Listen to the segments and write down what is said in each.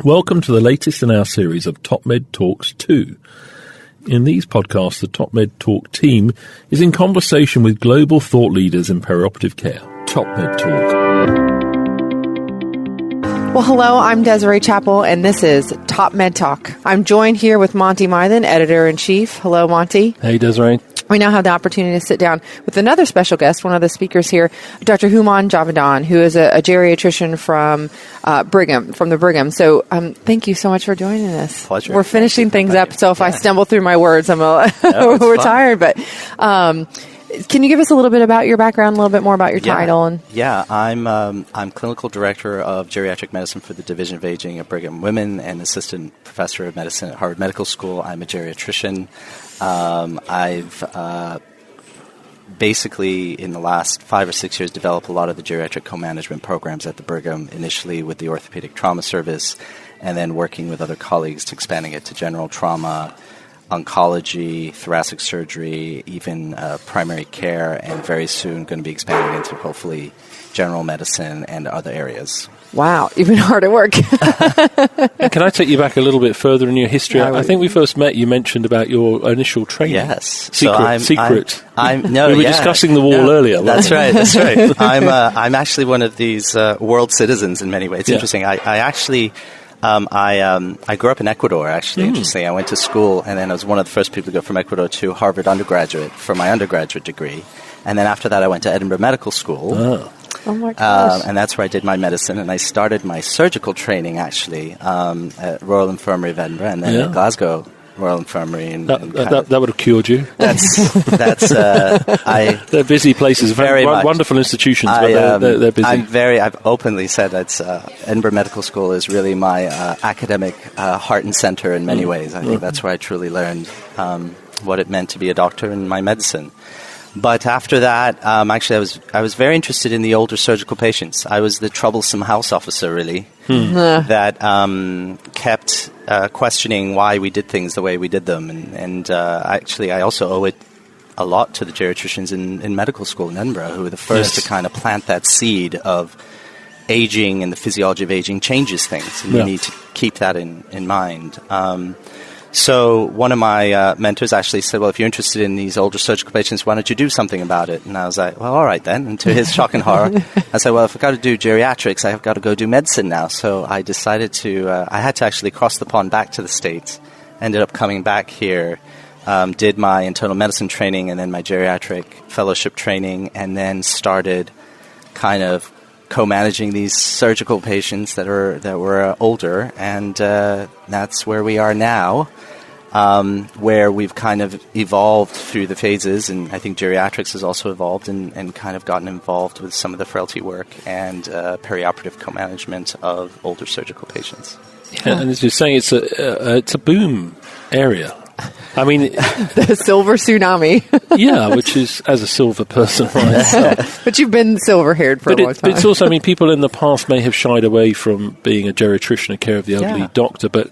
Welcome to the latest in our series of TopMedTalks 2. In these podcasts, the TopMedTalk team is in conversation with global thought leaders in perioperative care. TopMedTalk. Well, hello, I'm Desiree Chappell, and this is TopMedTalk. I'm joined here with Monty, Mythen, Editor-in-Chief. Hello, Monty. Hey, Desiree. We now have the opportunity to sit down with another special guest, one of the speakers here, Dr. Houman Javedan, who is a geriatrician from the Brigham. So thank you so much for joining us. Pleasure. We're finishing things up, so if I stumble through my words, we're tired. But can you give us a little bit about your background, a little bit more about your title? Yeah, I'm clinical director of Geriatric Medicine for the Division of Aging at Brigham Women and assistant professor of medicine at Harvard Medical School. I'm a geriatrician. I've basically, in the last 5 or 6 years, developed a lot of the geriatric co-management programs at the Brigham, initially with the orthopedic trauma service, and then working with other colleagues to expanding it to general trauma, oncology, thoracic surgery, even primary care, and very soon going to be expanding into, hopefully, general medicine and other areas. Wow, even hard at work. Can I take you back a little bit further in your history? I think we first met, you mentioned about your initial training. Yes. Secret. We were discussing the wall earlier. That's right. I'm actually one of these world citizens in many ways. It's interesting. I actually... I grew up in Ecuador, actually, interestingly. I went to school, and then I was one of the first people to go from Ecuador to Harvard undergraduate for my undergraduate degree. And then after that, I went to Edinburgh Medical School. Oh my gosh. And that's where I did my medicine, and I started my surgical training, actually, at Royal Infirmary of Edinburgh, and then at Glasgow Royal Infirmary. That would have cured you. They're busy places, very wonderful institutions, but they're busy. I've openly said that Edinburgh Medical School is really my academic heart and center in many ways. I think that's where I truly learned what it meant to be a doctor in my medicine. But after that, actually, I was very interested in the older surgical patients. I was the troublesome house officer, really, that kept questioning why we did things the way we did them. And actually, I also owe it a lot to the geriatricians in medical school in Edinburgh, who were the first to kind of plant that seed of aging, and the physiology of aging changes things. And you need to keep that in mind. So one of my mentors actually said, well, if you're interested in these older surgical patients, why don't you do something about it? And I was like, well, all right then. And to his shock and horror, I said, well, if I've got to do geriatrics, I've got to go do medicine now. So I decided I had to actually cross the pond back to the States, ended up coming back here, did my internal medicine training and then my geriatric fellowship training, and then started kind of co-managing these surgical patients that were older, and that's where we are now, where we've kind of evolved through the phases, and I think geriatrics has also evolved and kind of gotten involved with some of the frailty work and perioperative co-management of older surgical patients. Yeah. And as you're saying, it's a boom area. I mean, the Silver Tsunami. Yeah, which is, as a silver person myself. But you've been silver-haired for a long time. But it's also, I mean, people in the past may have shied away from being a geriatrician and care of the elderly doctor, but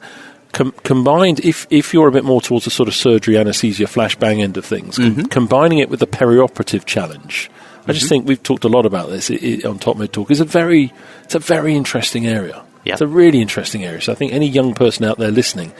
combined, if you're a bit more towards the sort of surgery, anesthesia, flashbang end of things, combining it with the perioperative challenge, I just think we've talked a lot about this on TopMedTalk. It's a very interesting area. Yeah. It's a really interesting area. So I think any young person out there listening,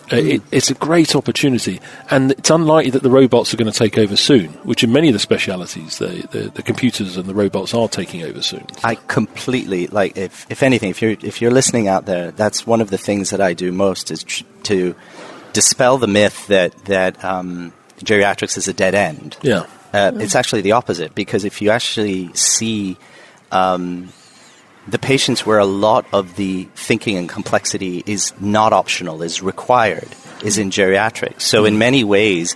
it's a great opportunity, and it's unlikely that the robots are going to take over soon, which in many of the specialities, the computers and the robots are taking over soon. I completely, if anything, if you're listening out there, that's one of the things that I do most, is to dispel the myth that geriatrics is a dead end. Yeah. It's actually the opposite, because if you actually see the patients where a lot of the thinking and complexity is not optional, is required, is in geriatrics. So in many ways,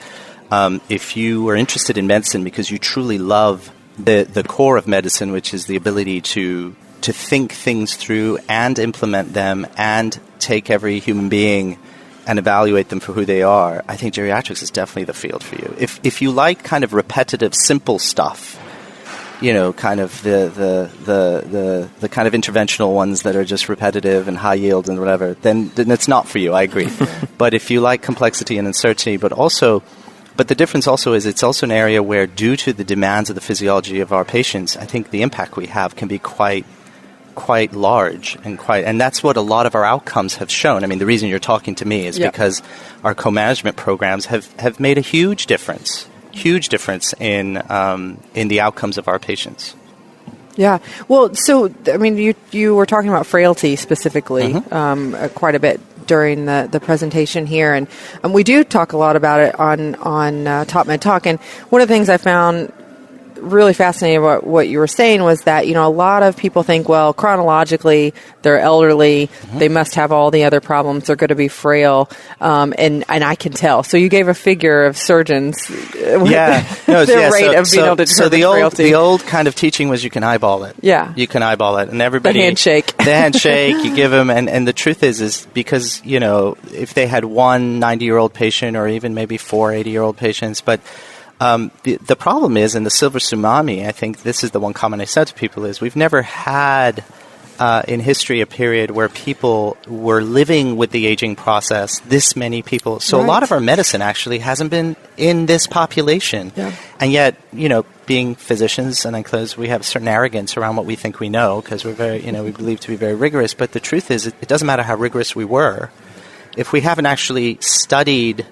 if you are interested in medicine because you truly love the core of medicine, which is the ability to think things through and implement them and take every human being and evaluate them for who they are, I think geriatrics is definitely the field for you. If you like kind of repetitive, simple stuff, kind of the kind of interventional ones that are just repetitive and high yield and whatever, then it's not for you. I agree. But if you like complexity and uncertainty, but the difference also is it's also an area where, due to the demands of the physiology of our patients, I think the impact we have can be quite quite large and that's what a lot of our outcomes have shown. I mean, the reason you're talking to me is because our co-management programs have made a huge difference in the outcomes of our patients. Yeah. Well, so, I mean, you were talking about frailty specifically quite a bit during the presentation here, and we do talk a lot about it on TopMedTalk. And one of the things I found really fascinating about what you were saying was that, a lot of people think, well, chronologically, they're elderly, they must have all the other problems, they're going to be frail, and I can tell. So you gave a figure of surgeons, rate of being able to determine frailty. The old kind of teaching was you can eyeball it. Yeah. You can eyeball it, and everybody... The handshake, you give them, and the truth is because, if they had one 90-year-old patient or even maybe 4 80-year-old patients, but... The problem is in the Silver Tsunami, I think this is the one comment I said to people is we've never had in history a period where people were living with the aging process, this many people. So a lot of our medicine actually hasn't been in this population. Yeah. And yet, being physicians, and I close, we have a certain arrogance around what we think we know because we're very, we believe to be very rigorous. But the truth is it doesn't matter how rigorous we were. If we haven't actually studied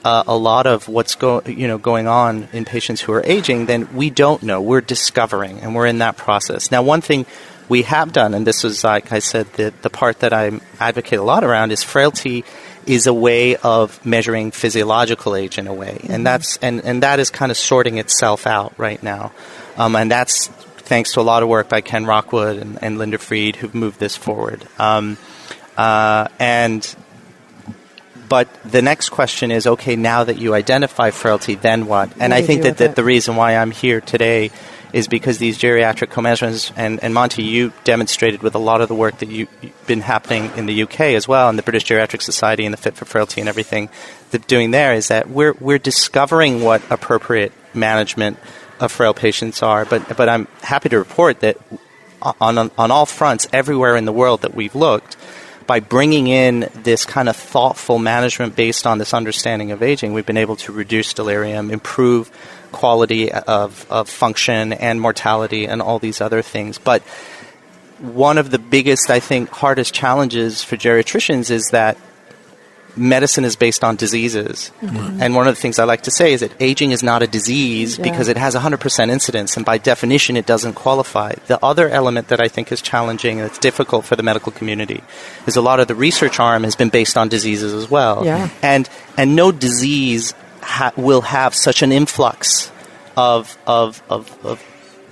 a lot of what's going on in patients who are aging, then we don't know. We're discovering, and we're in that process. Now, one thing we have done, and this is, like I said, the part that I advocate a lot around, is frailty is a way of measuring physiological age in a way, and that's and that is kind of sorting itself out right now, and that's thanks to a lot of work by Ken Rockwood and Linda Fried who've moved this forward, But the next question is, okay, now that you identify frailty, then what? And I think that the reason why I'm here today is because these geriatric co-managements, and Monty, you demonstrated with a lot of the work that you've been happening in the UK as well, and the British Geriatric Society and the Fit for Frailty and everything they're doing there, is that we're discovering what appropriate management of frail patients are. But I'm happy to report that on all fronts, everywhere in the world that we've looked, by bringing in this kind of thoughtful management based on this understanding of aging, we've been able to reduce delirium, improve quality of function and mortality and all these other things. But one of the biggest, I think, hardest challenges for geriatricians is that medicine is based on diseases. Mm-hmm. And one of the things I like to say is that aging is not a disease because it has 100% incidence, and by definition it doesn't qualify. The other element that I think is challenging and it's difficult for the medical community is a lot of the research arm has been based on diseases as well. Yeah. And no disease will have such an influx of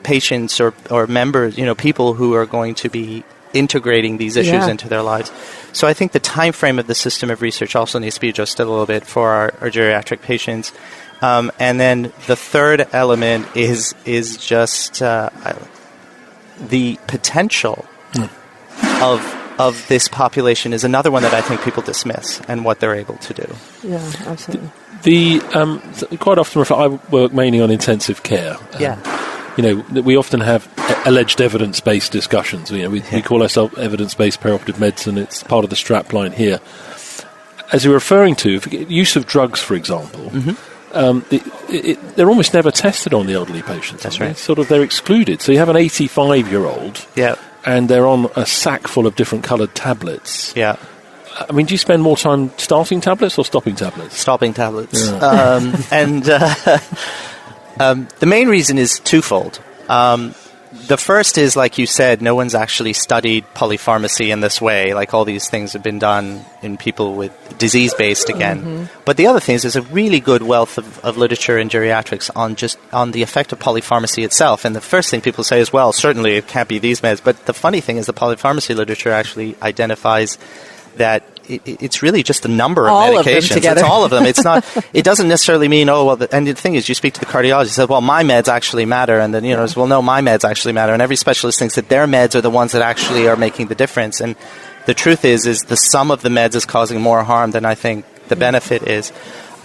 patients or members, people who are going to be integrating these issues into their lives. So I think the time frame of the system of research also needs to be adjusted a little bit for our geriatric patients. And then the third element is just the potential of this population is another one that I think people dismiss and what they're able to do. Yeah, absolutely. Quite often I work mainly on intensive care. We often have alleged evidence-based discussions. We call ourselves evidence-based perioperative medicine. It's part of the strapline here. As you're referring to, use of drugs, for example, they're almost never tested on the elderly patients. That's right. They're excluded. So you have an 85-year-old, and they're on a sack full of different coloured tablets. Yeah. I mean, do you spend more time starting tablets or stopping tablets? Stopping tablets. Yeah. The main reason is twofold. The first is, like you said, no one's actually studied polypharmacy in this way. Like all these things have been done in people with disease-based again. Mm-hmm. But the other thing is there's a really good wealth of literature in geriatrics on the effect of polypharmacy itself. And the first thing people say is, well, certainly it can't be these meds. But the funny thing is the polypharmacy literature actually identifies that it's really just a number of medications. It's all of them. It's not. It doesn't necessarily mean and the thing is, you speak to the cardiologist, says, well, my meds actually matter, and then well, no, my meds actually matter, and every specialist thinks that their meds are the ones that actually are making the difference. And the truth is the sum of the meds is causing more harm than I think the benefit is.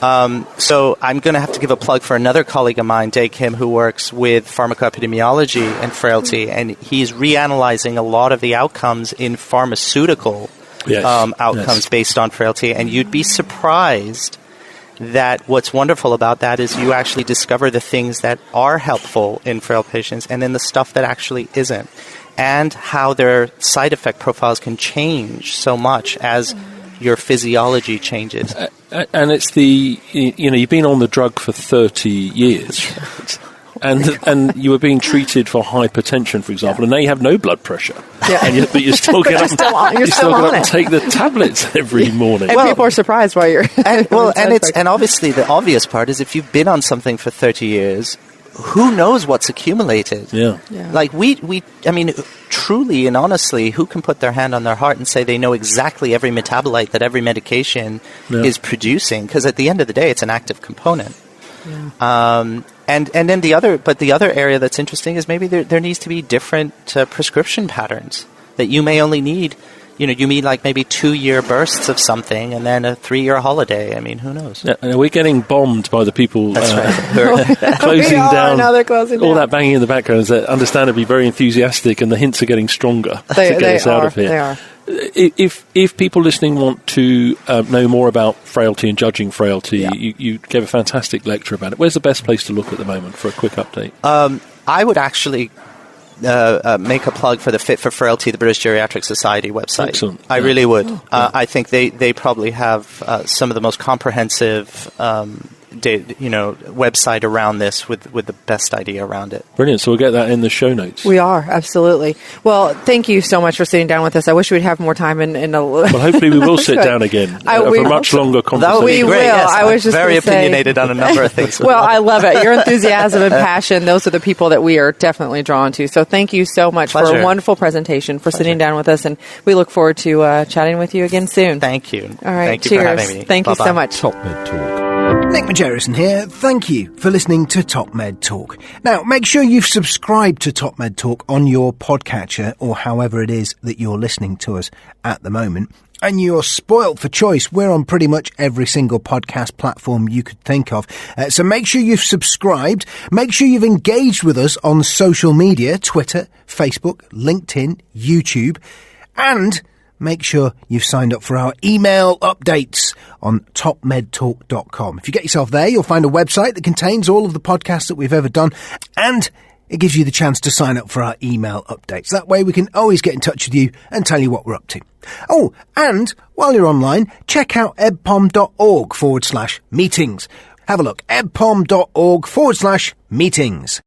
So I'm going to have to give a plug for another colleague of mine, Dae Kim, who works with pharmacoepidemiology and frailty, and he's reanalyzing a lot of the outcomes in pharmaceutical outcomes based on frailty, and you'd be surprised that what's wonderful about that is you actually discover the things that are helpful in frail patients and then the stuff that actually isn't. and how their side effect profiles can change so much as your physiology changes. And it's you've been on the drug for 30 years. And you were being treated for hypertension, for example, and now you have no blood pressure. Yeah. But you still get up and take the tablets every morning. And people are surprised why you're... and obviously the obvious part is if you've been on something for 30 years, who knows what's accumulated? Yeah. Like I mean, truly and honestly, who can put their hand on their heart and say they know exactly every metabolite that every medication is producing? Because at the end of the day, it's an active component. Yeah. And then the other area that's interesting is maybe there needs to be different prescription patterns that you may only need. You mean like maybe 2-year bursts of something and then a 3-year holiday. I mean, who knows? Yeah, we're getting bombed by the people who are closing down. All that banging in the background is understandably very enthusiastic, and the hints are getting stronger to get us out of here. They are. If people listening want to know more about frailty and judging frailty, you gave a fantastic lecture about it. Where's the best place to look at the moment for a quick update? I would actually make a plug for the Fit for Frailty, the British Geriatric Society website. Excellent. I really would. I think they probably have some of the most comprehensive website around this with the best idea around it. Brilliant. So we'll get that in the show notes. We are, absolutely. Well, thank you so much for sitting down with us. I wish we'd have more time Well, hopefully we will sit down again for a much longer conversation. That would be great. Will. Yes, I was just very opinionated on a number of things. Well, I love it. Your enthusiasm and passion, those are the people that we are definitely drawn to. So thank you so much for a wonderful presentation, for sitting down with us, and we look forward to chatting with you again soon. Thank you. All right. Thank you cheers. for having me. Thank you so much. TopMed Nick Majorison here. Thank you for listening to TopMed Talk. Now, make sure you've subscribed to TopMed Talk on your podcatcher or however it is that you're listening to us at the moment. And you're spoilt for choice. We're on pretty much every single podcast platform you could think of. So make sure you've subscribed. Make sure you've engaged with us on social media, Twitter, Facebook, LinkedIn, YouTube. And make sure you've signed up for our email updates on topmedtalk.com. If you get yourself there, you'll find a website that contains all of the podcasts that we've ever done, and it gives you the chance to sign up for our email updates. That way we can always get in touch with you and tell you what we're up to. Oh, and while you're online, check out ebpom.org/meetings. Have a look, ebpom.org/meetings.